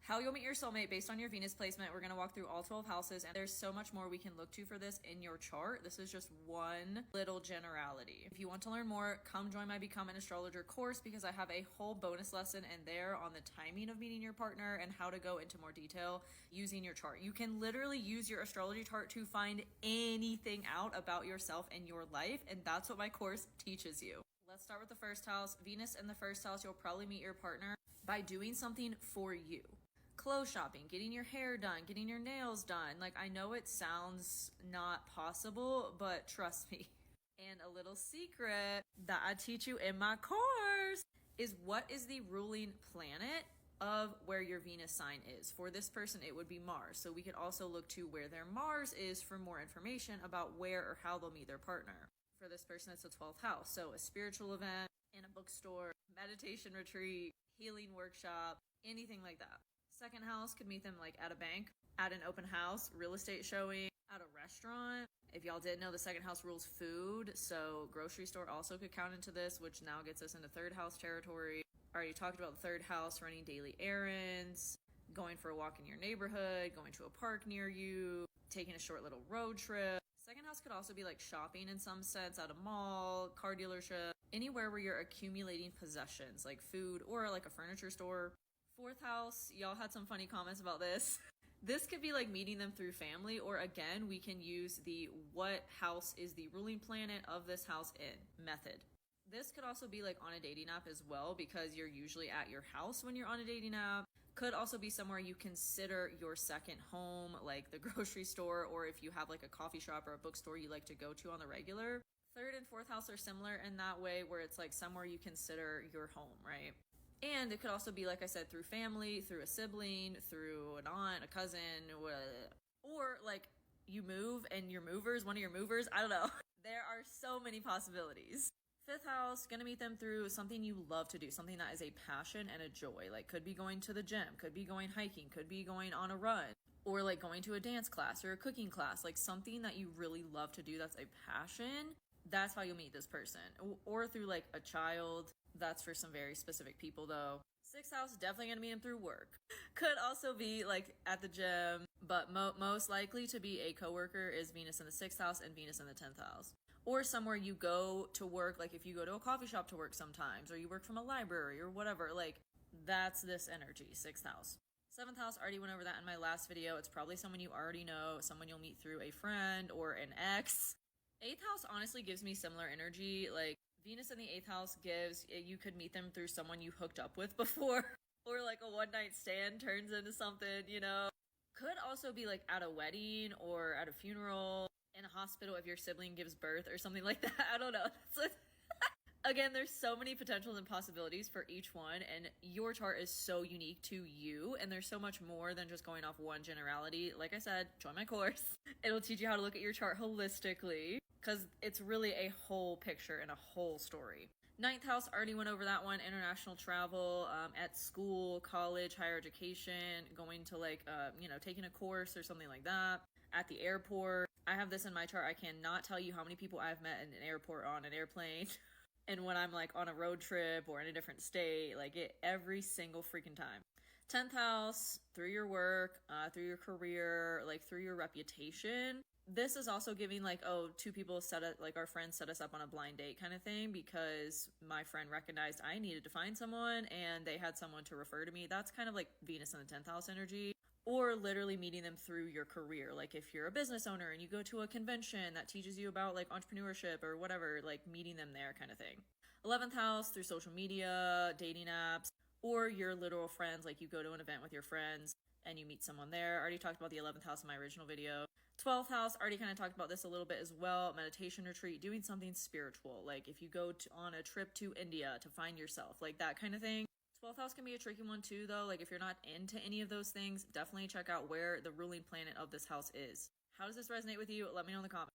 how you'll meet your soulmate based on your Venus placement. We're going to walk through all 12 houses, and there's so much more we can look to for this in your chart. This is just one little generality. If you want to learn more, come join my Become an Astrologer course, because I have a whole bonus lesson in there on the timing of meeting your partner and how to go into more detail using your chart. You can literally use your astrology chart to find anything out about yourself and your life, and that's what my course teaches you. Let's start with the first house. Venus in the first house, you'll probably meet your partner by doing something for you. Clothes shopping, getting your hair done, getting your nails done. Like, I know it sounds not possible, but trust me. And a little secret that I teach you in my course is what is the ruling planet of where your Venus sign is. For this person, it would be Mars. So we could also look to where their Mars is for more information about where or how they'll meet their partner. For this person, it's the 12th house. So a spiritual event, in a bookstore, meditation retreat, healing workshop, anything like that. Second house could meet them like at a bank, at an open house, real estate showing, at a restaurant. If y'all didn't know, the second house rules food, so grocery store also could count into this, which now gets us into third house territory. Already talked about the third house, running daily errands, going for a walk in your neighborhood, going to a park near you, taking a short little road trip. Second house could also be like shopping in some sense, at a mall, car dealership, anywhere where you're accumulating possessions like food or like a furniture store. Fourth house, y'all had some funny comments about this. This could be like meeting them through family, or again, we can use the what house is the ruling planet of this house in method. This could also be like on a dating app as well, because you're usually at your house when you're on a dating app. Could also be somewhere you consider your second home, like the grocery store, or if you have like a coffee shop or a bookstore you like to go to on the regular. Third and fourth house are similar in that way, where it's like somewhere you consider your home, right? And it could also be, like I said, through family, through a sibling, through an aunt, a cousin, or like you move and your movers, one of your movers, I don't know. There are so many possibilities. Fifth house, gonna meet them through something you love to do, something that is a passion and a joy. Like, could be going to the gym, could be going hiking, could be going on a run, or like going to a dance class or a cooking class, like something that you really love to do that's a passion. That's how you'll meet this person. Or through like a child. That's for some very specific people though. Sixth house, definitely gonna meet them through work. Could also be like at the gym, but most likely to be a coworker is Venus in the 6th house and Venus in the 10th house. Or somewhere you go to work, like if you go to a coffee shop to work sometimes, or you work from a library or whatever, like that's this energy, 6th house. 7th house, already went over that in my last video. It's probably someone you already know, someone you'll meet through a friend or an ex. 8th house honestly gives me similar energy. Like Venus in the 8th house gives, you could meet them through someone you hooked up with before, or like a one night stand turns into something, you know. Could also be like at a wedding or at a funeral, in a hospital if your sibling gives birth or something like that. I don't know. Again, there's so many potentials and possibilities for each one, and your chart is so unique to you, and there's so much more than just going off one generality. Like I said, join my course. It'll teach you how to look at your chart holistically, because it's really a whole picture and a whole story. 9th house, already went over that one. International travel, at school, college, higher education, going to like, taking a course or something like that. At the airport. I have this in my chart. I cannot tell you how many people I've met in an airport, on an airplane. And when I'm like on a road trip or in a different state, like every single freaking time. 10th house, through your work, through your career, like through your reputation. This is also giving like, oh, two people our friends set us up on a blind date kind of thing, because my friend recognized I needed to find someone and they had someone to refer to me. That's kind of like Venus in the 10th house energy. Or literally meeting them through your career. Like if you're a business owner and you go to a convention that teaches you about like entrepreneurship or whatever, like meeting them there kind of thing. 11th house, through social media, dating apps, or your literal friends. Like you go to an event with your friends and you meet someone there. I already talked about the 11th house in my original video. 12th house, already kind of talked about this a little bit as well. Meditation retreat, doing something spiritual. Like if you go on a trip to India to find yourself, like that kind of thing. 12th house can be a tricky one too, though. Like if you're not into any of those things, definitely check out where the ruling planet of this house is. How does this resonate with you? Let me know in the comments.